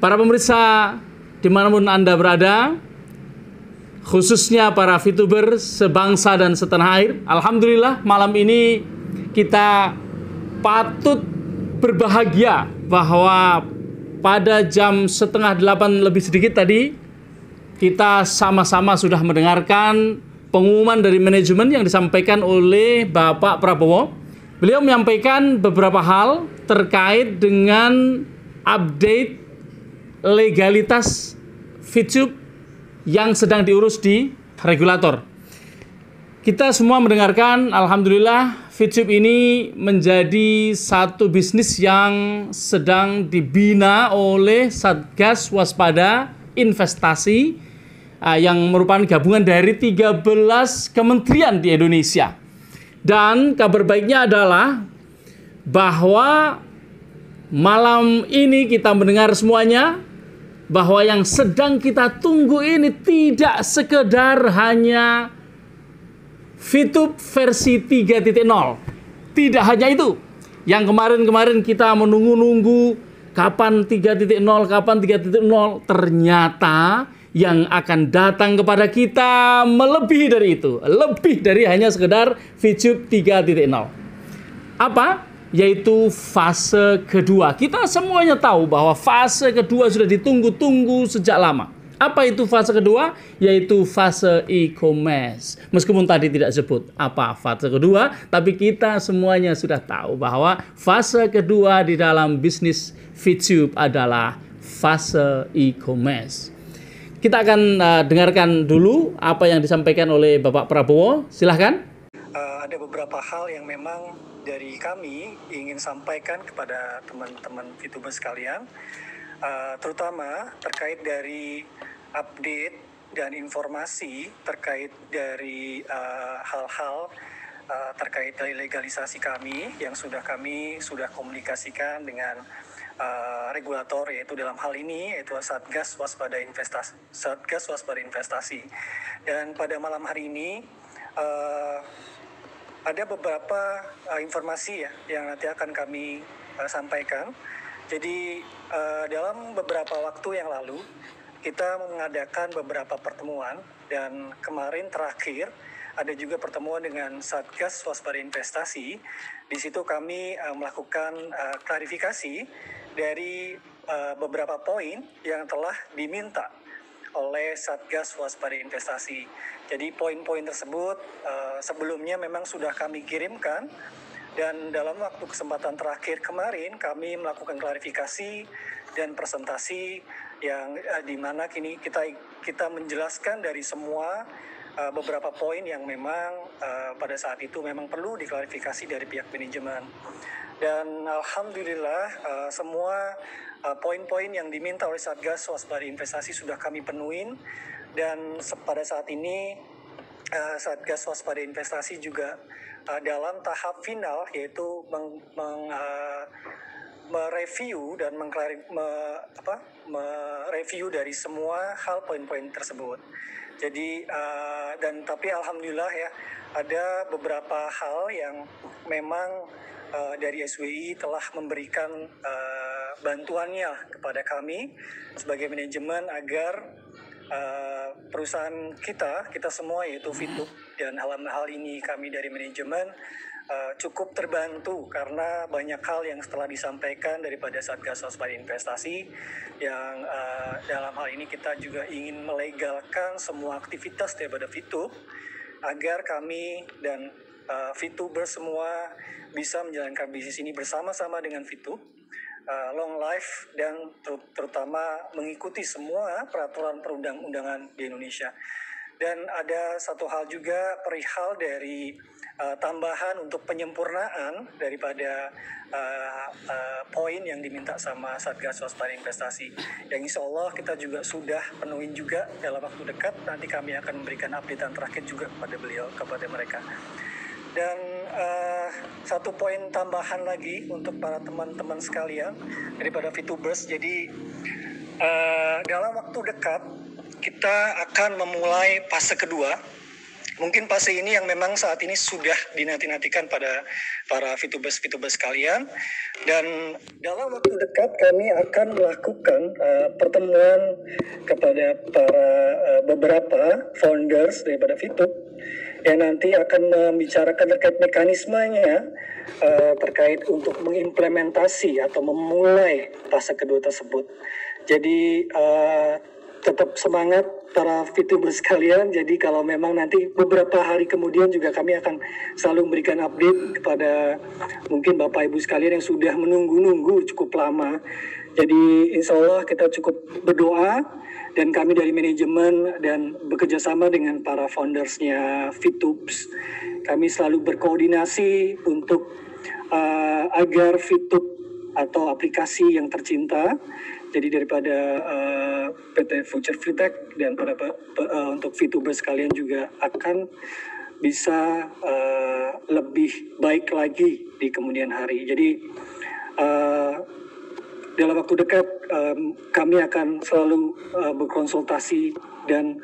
Para pemirsa dimanapun Anda berada, khususnya para VTuber sebangsa dan setanah air, alhamdulillah malam ini kita patut berbahagia bahwa pada jam 7:30 lebih sedikit tadi kita sama-sama sudah mendengarkan pengumuman dari manajemen yang disampaikan oleh Bapak Prabowo. Beliau menyampaikan beberapa hal terkait dengan update legalitas VTube yang sedang diurus di regulator. Kita semua mendengarkan, alhamdulillah VTube ini menjadi satu bisnis yang sedang dibina oleh Satgas Waspada Investasi yang merupakan gabungan dari 13 kementerian di Indonesia. Dan kabar baiknya adalah bahwa malam ini kita mendengar semuanya bahwa yang sedang kita tunggu ini tidak sekedar hanya VTube versi 3.0. Tidak hanya itu. Yang kemarin-kemarin kita menunggu-nunggu kapan 3.0, kapan 3.0. Ternyata yang akan datang kepada kita melebihi dari itu. Lebih dari hanya sekedar VTube 3.0. Apa? Yaitu fase kedua. Kita semuanya tahu bahwa fase kedua sudah ditunggu-tunggu sejak lama. Apa itu fase kedua? Yaitu fase e-commerce. Meskipun tadi tidak sebut apa fase kedua, tapi kita semuanya sudah tahu bahwa fase kedua di dalam bisnis VTube adalah fase e-commerce. Kita akan dengarkan dulu apa yang disampaikan oleh Bapak Prabowo. Silahkan. Ada beberapa hal yang memang dari kami ingin sampaikan kepada teman-teman VTuber sekalian, terutama terkait dari update dan informasi terkait dari hal-hal terkait dari legalisasi kami yang kami sudah komunikasikan dengan regulator, yaitu dalam hal ini yaitu Satgas Waspada Investasi. Dan pada malam hari ini ada beberapa informasi ya yang nanti akan kami sampaikan. Jadi dalam beberapa waktu yang lalu kita mengadakan beberapa pertemuan, dan kemarin terakhir ada juga pertemuan dengan Satgas Waspada Investasi. Di situ kami melakukan klarifikasi dari beberapa poin yang telah diminta oleh Satgas Waspada Investasi. Jadi poin-poin tersebut sebelumnya memang sudah kami kirimkan, dan dalam waktu kesempatan terakhir kemarin kami melakukan klarifikasi dan presentasi yang di mana kini kita menjelaskan dari semua beberapa poin yang memang pada saat itu memang perlu diklarifikasi dari pihak manajemen. Dan alhamdulillah semua poin-poin yang diminta oleh Satgas Waspada Investasi sudah kami penuhin, dan pada saat ini Satgas Waspada Investasi juga dalam tahap final, yaitu mereview dan mereview dari semua hal poin-poin tersebut. Jadi tapi alhamdulillah ya, ada beberapa hal yang memang dari SWI telah memberikan bantuannya kepada kami sebagai manajemen agar perusahaan kita semua yaitu VTube, dan dalam hal ini kami dari manajemen cukup terbantu karena banyak hal yang setelah disampaikan daripada Satgas Waspada Investasi yang dalam hal ini kita juga ingin melegalkan semua aktivitas daripada VTube agar kami dan VTuber semua bisa menjalankan bisnis ini bersama-sama dengan VTube, long life, dan terutama mengikuti semua peraturan perundang-undangan di Indonesia. Dan ada satu hal juga perihal dari tambahan untuk penyempurnaan daripada poin yang diminta sama Satgas Waspada Investasi, yang insya Allah kita juga sudah penuhin juga dalam waktu dekat. Nanti kami akan memberikan updatean terakhir juga kepada mereka. Dan satu poin tambahan lagi untuk para teman-teman sekalian daripada VTubers. Jadi dalam waktu dekat kita akan memulai fase kedua mungkin fase ini yang memang saat ini sudah dinanti-nantikan pada para VTubers kalian. Dan dalam waktu dekat kami akan melakukan pertemuan kepada para beberapa founders daripada VTube yang nanti akan membicarakan terkait mekanismenya terkait untuk mengimplementasi atau memulai fase kedua tersebut. Jadi tetap semangat para VTubers sekalian. Jadi kalau memang nanti beberapa hari kemudian juga kami akan selalu memberikan update kepada mungkin Bapak Ibu sekalian yang sudah menunggu-nunggu cukup lama. Jadi insya Allah kita cukup berdoa, dan kami dari manajemen dan bekerja sama dengan para foundersnya VTubes, kami selalu berkoordinasi untuk agar VTube atau aplikasi yang tercinta, jadi daripada PT Future Fintech dan untuk VTubers kalian juga akan bisa lebih baik lagi di kemudian hari. Jadi dalam waktu dekat kami akan selalu berkonsultasi dan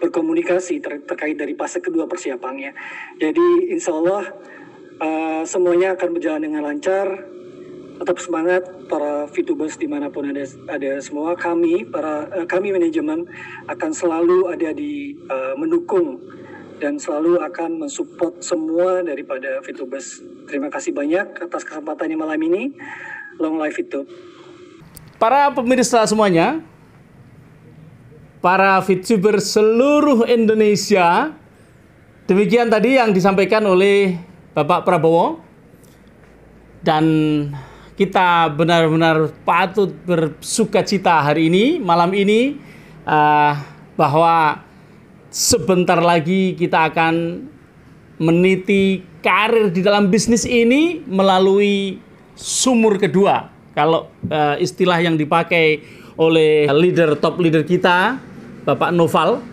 berkomunikasi terkait dari fase kedua persiapannya. Jadi insya Allah semuanya akan berjalan dengan lancar. Tetap semangat para VTubers dimanapun ada semua. Kami manajemen akan selalu ada di mendukung dan selalu akan mensupport semua daripada VTubers. Terima kasih banyak atas kesempatannya malam ini. Long life VTube. Para pemirsa semuanya, para VTubers seluruh Indonesia, demikian tadi yang disampaikan oleh Bapak Prabowo. Dan kita benar-benar patut bersukacita hari ini, malam ini, bahwa sebentar lagi kita akan meniti karir di dalam bisnis ini melalui sumur kedua. Kalau istilah yang dipakai oleh top leader kita, Bapak Noval,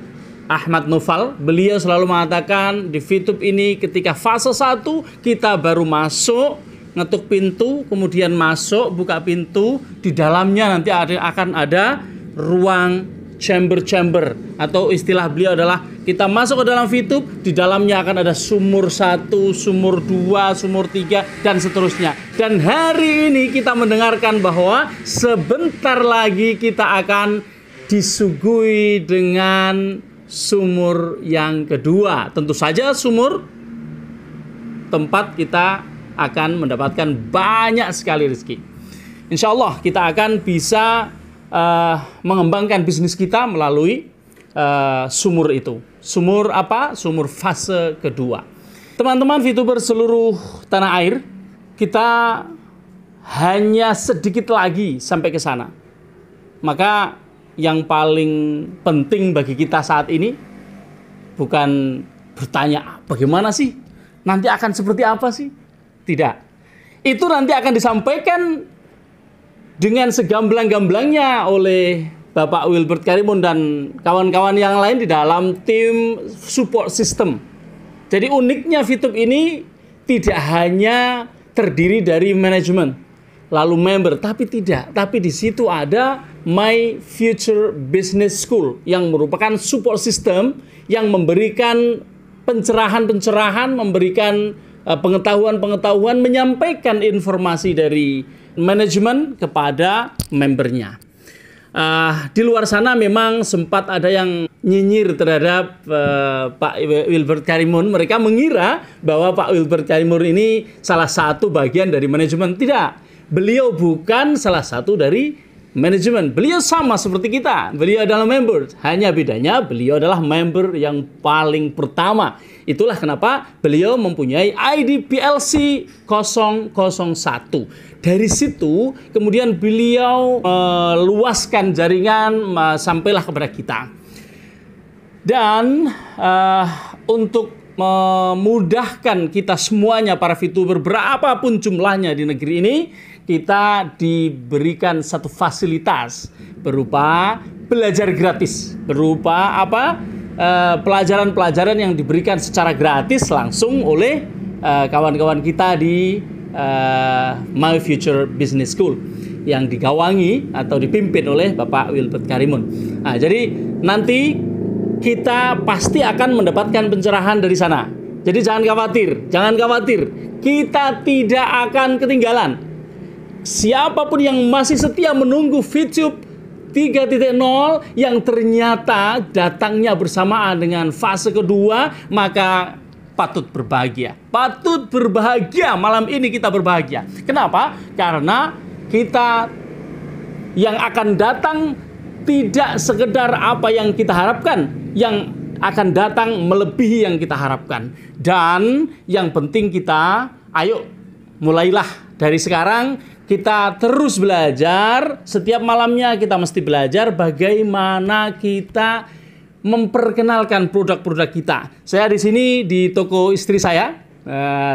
Ahmad Noval, beliau selalu mengatakan di VTube ini ketika fase 1 kita baru masuk, ngetuk pintu, kemudian masuk, buka pintu, di dalamnya nanti akan ada ruang chamber, atau istilah beliau adalah kita masuk ke dalam VTube, di dalamnya akan ada sumur 1, sumur 2, sumur 3, dan seterusnya. Dan hari ini kita mendengarkan bahwa sebentar lagi kita akan disuguhi dengan sumur yang kedua. Tentu saja sumur tempat kita akan mendapatkan banyak sekali rezeki. Insya Allah kita akan bisa mengembangkan bisnis kita melalui sumur itu. Sumur apa? Sumur fase kedua. Teman-teman VTuber seluruh tanah air, kita hanya sedikit lagi sampai ke sana. Maka yang paling penting bagi kita saat ini bukan bertanya bagaimana sih, nanti akan seperti apa sih? Tidak. Itu nanti akan disampaikan dengan segamblang-gamblangnya oleh Bapak Wilbert Karimun dan kawan-kawan yang lain di dalam tim support system. Jadi uniknya VTube ini tidak hanya terdiri dari manajemen, lalu member, tapi tidak. Tapi di situ ada My Future Business School yang merupakan support system yang memberikan pencerahan-pencerahan, memberikan pengetahuan-pengetahuan, menyampaikan informasi dari manajemen kepada membernya. Di luar sana memang sempat ada yang nyinyir terhadap Pak Wilbert Karimun. Mereka mengira bahwa Pak Wilbert Karimun ini salah satu bagian dari manajemen. Tidak, beliau bukan salah satu dari manajemen. Beliau sama seperti kita. Beliau adalah member. Hanya bedanya beliau adalah member yang paling pertama. Itulah kenapa beliau mempunyai ID PLC 001. Dari situ kemudian beliau meluaskan jaringan sampailah kepada kita. Dan untuk memudahkan kita semuanya para VTuber berapapun jumlahnya di negeri ini, kita diberikan satu fasilitas berupa belajar gratis, berupa apa? Pelajaran-pelajaran yang diberikan secara gratis langsung oleh kawan-kawan kita di My Future Business School yang digawangi atau dipimpin oleh Bapak Wilbert Karimun. Nah, jadi nanti kita pasti akan mendapatkan pencerahan dari sana. Jadi jangan khawatir. Kita tidak akan ketinggalan. Siapapun yang masih setia menunggu VTube 3.0 yang ternyata datangnya bersamaan dengan fase kedua, maka patut berbahagia. Patut berbahagia. Malam ini kita berbahagia. Kenapa? Karena kita yang akan datang tidak sekedar apa yang kita harapkan, yang akan datang melebihi yang kita harapkan. Dan yang penting kita, ayo mulailah dari sekarang, kita terus belajar. Setiap malamnya kita mesti belajar bagaimana kita memperkenalkan produk-produk kita. Saya di sini di toko istri saya.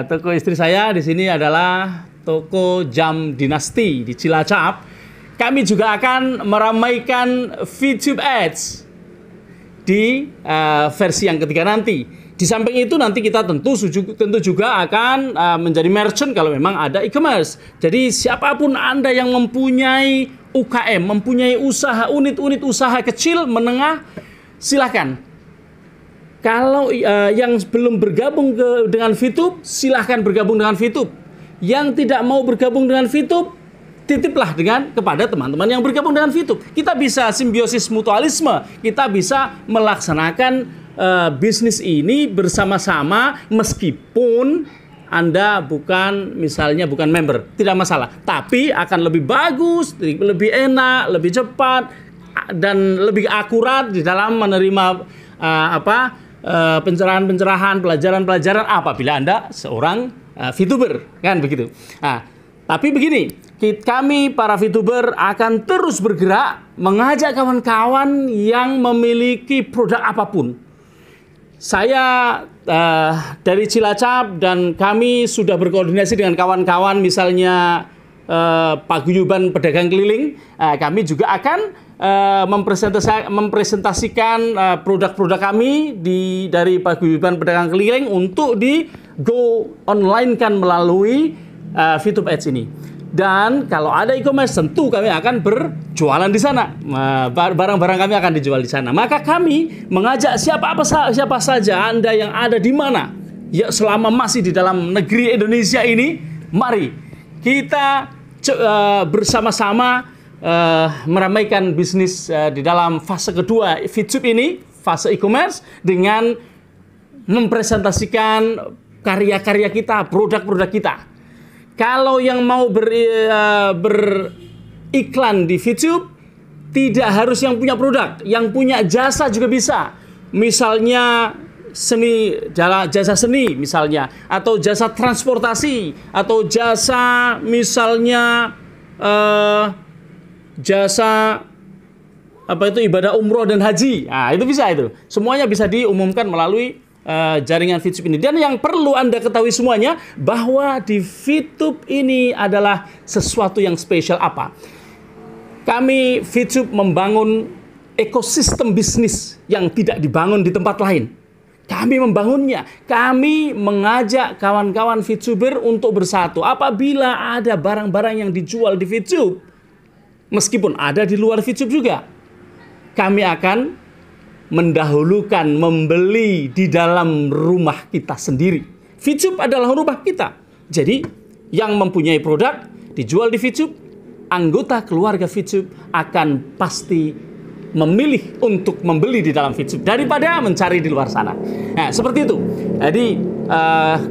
Toko istri saya di sini adalah toko Jam Dinasti di Cilacap. Kami juga akan meramaikan VTube Ads di versi yang ketiga nanti. Di samping itu nanti kita tentu juga akan menjadi merchant kalau memang ada e-commerce. Jadi siapapun Anda yang mempunyai UKM, mempunyai usaha, unit-unit usaha kecil, menengah, silahkan. Kalau yang belum bergabung dengan VTube, silahkan bergabung dengan VTube. Yang tidak mau bergabung dengan VTube, titiplah kepada teman-teman yang bergabung dengan VTube. Kita bisa simbiosis mutualisme, kita bisa melaksanakan bisnis ini bersama-sama meskipun Anda misalnya bukan member, tidak masalah. Tapi akan lebih bagus, lebih enak, lebih cepat, dan lebih akurat di dalam menerima pencerahan-pencerahan, pelajaran-pelajaran apabila Anda seorang VTuber, kan begitu. Nah, tapi begini, kami para VTuber akan terus bergerak mengajak kawan-kawan yang memiliki produk apapun. Saya dari Cilacap dan kami sudah berkoordinasi dengan kawan-kawan misalnya Paguyuban Pedagang Keliling. Kami juga akan mempresentasikan produk-produk kami dari Paguyuban Pedagang Keliling untuk di go online kan melalui VTube Ads ini. Dan kalau ada e-commerce tentu kami akan berjualan di sana. Barang-barang kami akan dijual di sana. Maka kami mengajak siapa saja Anda yang ada di mana, ya selama masih di dalam negeri Indonesia ini, mari kita bersama-sama meramaikan bisnis di dalam fase kedua VTube ini, fase e-commerce, dengan mempresentasikan karya-karya kita, produk-produk kita. Kalau yang mau beriklan di VTube, tidak harus yang punya produk, yang punya jasa juga bisa. Misalnya jasa seni misalnya, atau jasa transportasi, atau jasa misalnya jasa ibadah umroh dan haji. Nah, itu bisa itu. Semuanya bisa diumumkan melalui jaringan VTube ini. Dan yang perlu Anda ketahui semuanya, bahwa di VTube ini adalah sesuatu yang spesial apa? Kami VTube membangun ekosistem bisnis yang tidak dibangun di tempat lain. Kami membangunnya. Kami mengajak kawan-kawan VTuber untuk bersatu. Apabila ada barang-barang yang dijual di VTube, meskipun ada di luar VTube juga, kami akan mendahulukan membeli di dalam rumah kita sendiri. VTube adalah rumah kita. Jadi yang mempunyai produk dijual di VTube, anggota keluarga VTube akan pasti memilih untuk membeli di dalam VTube daripada mencari di luar sana. Nah, seperti itu. Jadi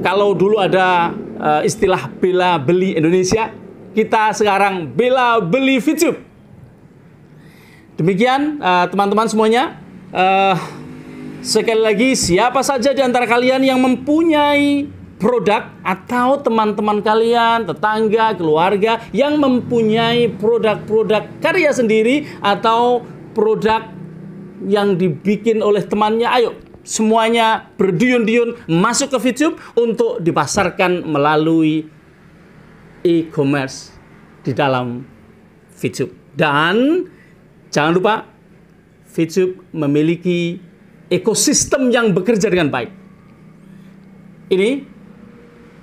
kalau dulu ada istilah bela beli Indonesia, kita sekarang bela beli VTube. Demikian teman-teman semuanya. Sekali lagi, siapa saja di antara kalian yang mempunyai produk, atau teman-teman kalian, tetangga, keluarga yang mempunyai produk-produk karya sendiri atau produk yang dibikin oleh temannya, ayo semuanya berduyun-duyun masuk ke VTube untuk dipasarkan melalui e-commerce di dalam VTube. Dan jangan lupa, VTube memiliki ekosistem yang bekerja dengan baik. Ini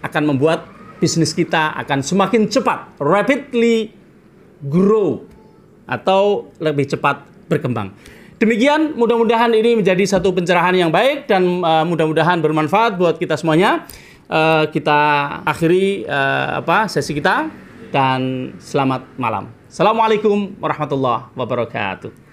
akan membuat bisnis kita akan semakin cepat, rapidly grow, atau lebih cepat berkembang. Demikian, mudah-mudahan ini menjadi satu pencerahan yang baik dan mudah-mudahan bermanfaat buat kita semuanya. Kita akhiri sesi kita dan selamat malam. Assalamualaikum warahmatullahi wabarakatuh.